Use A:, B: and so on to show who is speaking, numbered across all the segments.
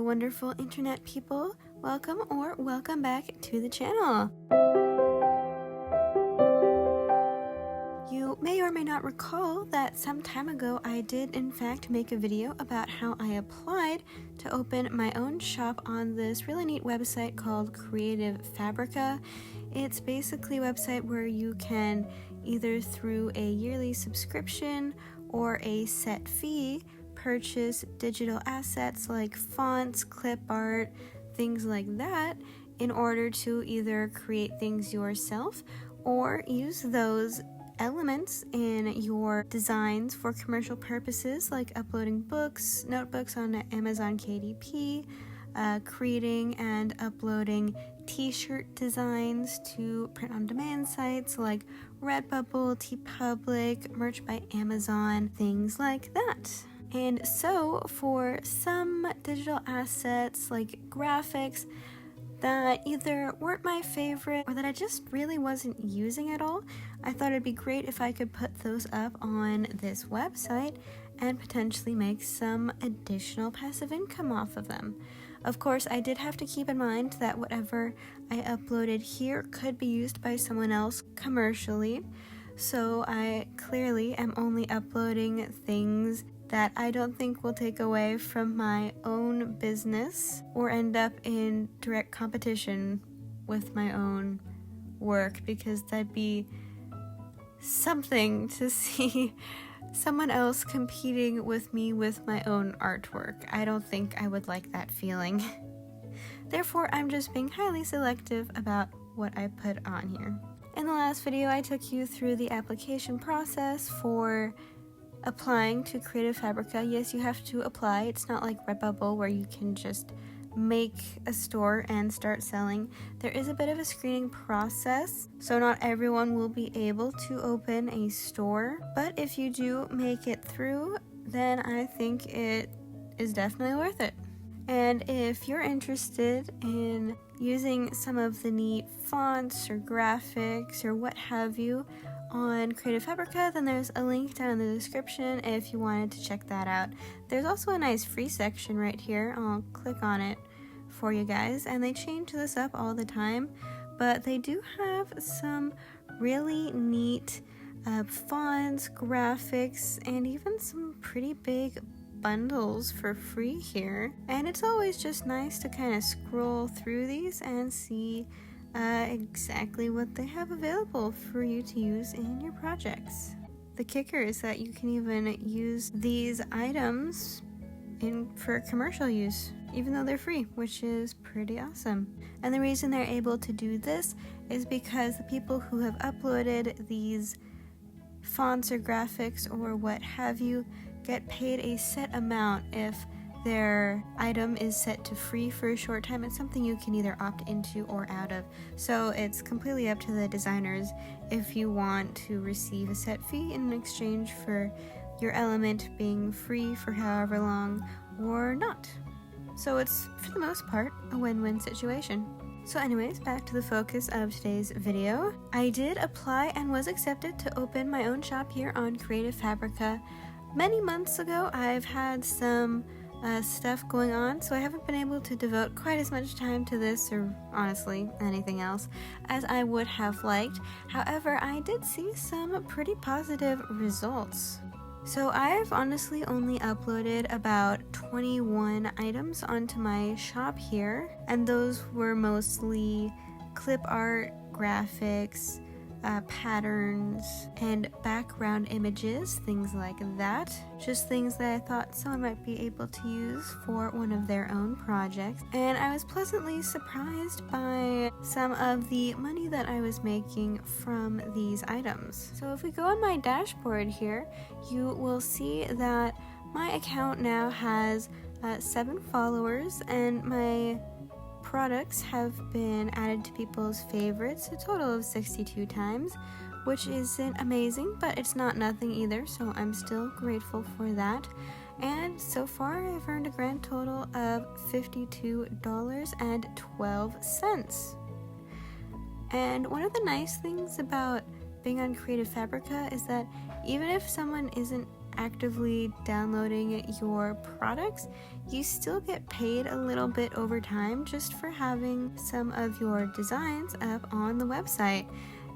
A: Hello wonderful internet people, welcome back to the channel. You may or may not recall that some time ago I did in fact make a video about how I applied to open my own shop on this really neat website called Creative Fabrica. It's basically a website where you can either through a yearly subscription or a set fee purchase digital assets like fonts, clip art, things like that in order to either create things yourself or use those elements in your designs for commercial purposes like uploading books, notebooks on Amazon KDP, creating and uploading t-shirt designs to print-on-demand sites like Redbubble, TeePublic, Merch by Amazon, things like that. And so for some digital assets like graphics that either weren't my favorite or that I just really wasn't using at all, I thought it'd be great if I could put those up on this website and potentially make some additional passive income off of them. Of course, I did have to keep in mind that whatever I uploaded here could be used by someone else commercially, so I clearly am only uploading things that I don't think will take away from my own business or end up in direct competition with my own work, because that'd be something to see someone else competing with me with my own artwork. I don't think I would like that feeling. Therefore, I'm just being highly selective about what I put on here. In the last video, I took you through the application process for applying to Creative Fabrica. Yes, you have to apply. It's not like Redbubble where you can just make a store and start selling. There is a bit of a screening process, so not everyone will be able to open a store, but if you do make it through, then I think it is definitely worth it. And if you're interested in using some of the neat fonts or graphics or what have you on Creative Fabrica, then there's a link down in the description if you wanted to check that out. There's also a nice free section right here. I'll click on it for you guys, and they change this up all the time, but they do have some really neat fonts, graphics, and even some pretty big bundles for free here. And it's always just nice to kind of scroll through these and see exactly what they have available for you to use in your projects. The kicker is that you can even use these items for commercial use, even though they're free, which is pretty awesome. And the reason they're able to do this is because the people who have uploaded these fonts or graphics or what have you get paid a set amount if their item is set to free for a short time. It's something you can either opt into or out of, so it's completely up to the designers if you want to receive a set fee in exchange for your element being free for however long or not. So it's, for the most part, a win-win situation. So anyways, back to the focus of today's video. I did apply and was accepted to open my own shop here on Creative Fabrica. Many months ago, I've had some stuff going on, so I haven't been able to devote quite as much time to this, or honestly anything else, as I would have liked. However, I did see some pretty positive results. So I've honestly only uploaded about 21 items onto my shop here, and those were mostly clip art, graphics, patterns, and background images, things like that. Just things that I thought someone might be able to use for one of their own projects. And I was pleasantly surprised by some of the money that I was making from these items. So if we go on my dashboard here, you will see that my account now has 7 followers, and my products have been added to people's favorites a total of 62 times, which isn't amazing, but it's not nothing either, so I'm still grateful for that. And so far I've earned a grand total of $52.12. And one of the nice things about being on Creative Fabrica is that even if someone isn't actively downloading your products, you still get paid a little bit over time just for having some of your designs up on the website.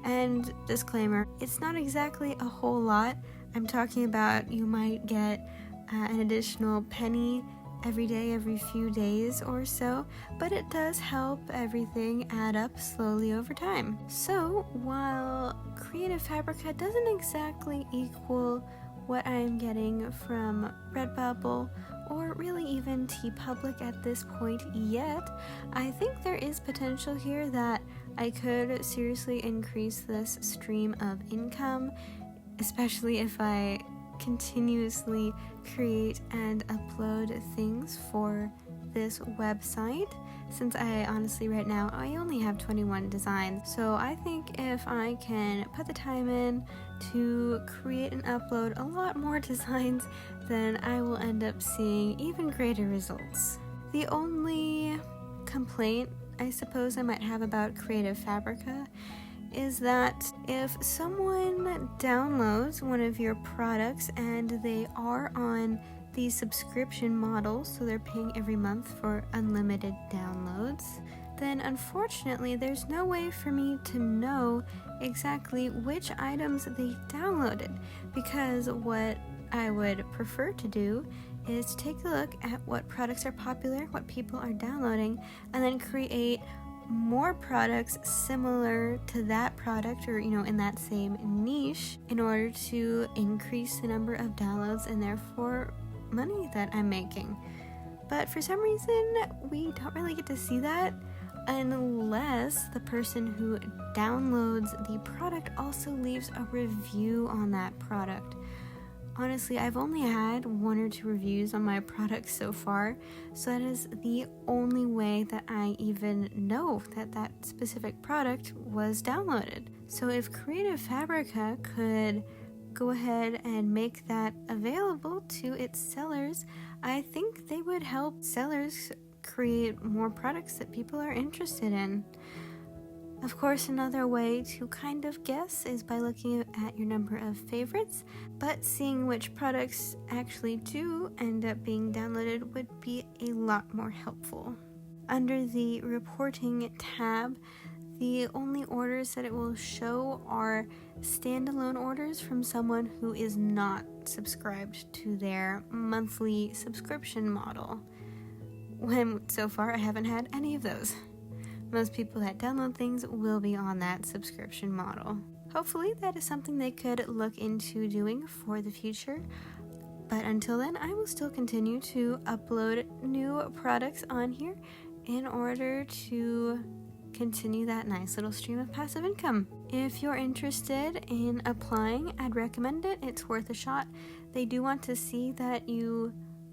A: And disclaimer, it's not exactly a whole lot. I'm talking about you might get an additional penny every day, every few days or so, but it does help everything add up slowly over time. So while Creative Fabrica doesn't exactly equal what I'm getting from Redbubble or really even TeePublic at this point yet, I think there is potential here that I could seriously increase this stream of income, especially if I continuously create and upload things for this website, since I honestly right now I only have 21 designs. So I think if I can put the time in to create and upload a lot more designs, then I will end up seeing even greater results. The only complaint I suppose I might have about Creative Fabrica is that if someone downloads one of your products and they are on the subscription model, so they're paying every month for unlimited downloads, then unfortunately there's no way for me to know exactly which items they downloaded, because what I would prefer to do is take a look at what products are popular, what people are downloading, and then create more products similar to that product, or in that same niche, in order to increase the number of downloads and therefore money that I'm making. But for some reason we don't really get to see that unless the person who downloads the product also leaves a review on that product. Honestly, I've only had 1 or 2 reviews on my products so far, so that is the only way that I even know that that specific product was downloaded. So if Creative Fabrica could go ahead and make that available to its sellers, I think they would help sellers create more products that people are interested in. Of course, another way to kind of guess is by looking at your number of favorites, but seeing which products actually do end up being downloaded would be a lot more helpful. Under the reporting tab, the only orders that it will show are standalone orders from someone who is not subscribed to their monthly subscription model. When so far I haven't had any of those. Most people that download things will be on that subscription model. Hopefully that is something they could look into doing for the future. But until then, I will still continue to upload new products on here in order to continue that nice little stream of passive income. If you're interested in applying, I'd recommend it. It's worth a shot. They do want to see that you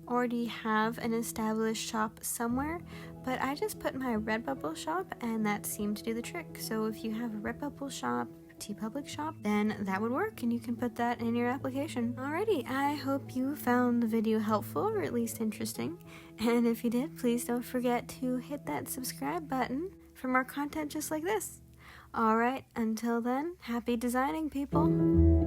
A: already have an established shop somewhere, but I just put my Redbubble shop and that seemed to do the trick. So if you have a Redbubble shop, TeePublic shop, then that would work and you can put that in your application. Alrighty, I hope you found the video helpful or at least interesting. And if you did, please don't forget to hit that subscribe button for more content just like this. Alright, until then, happy designing, people!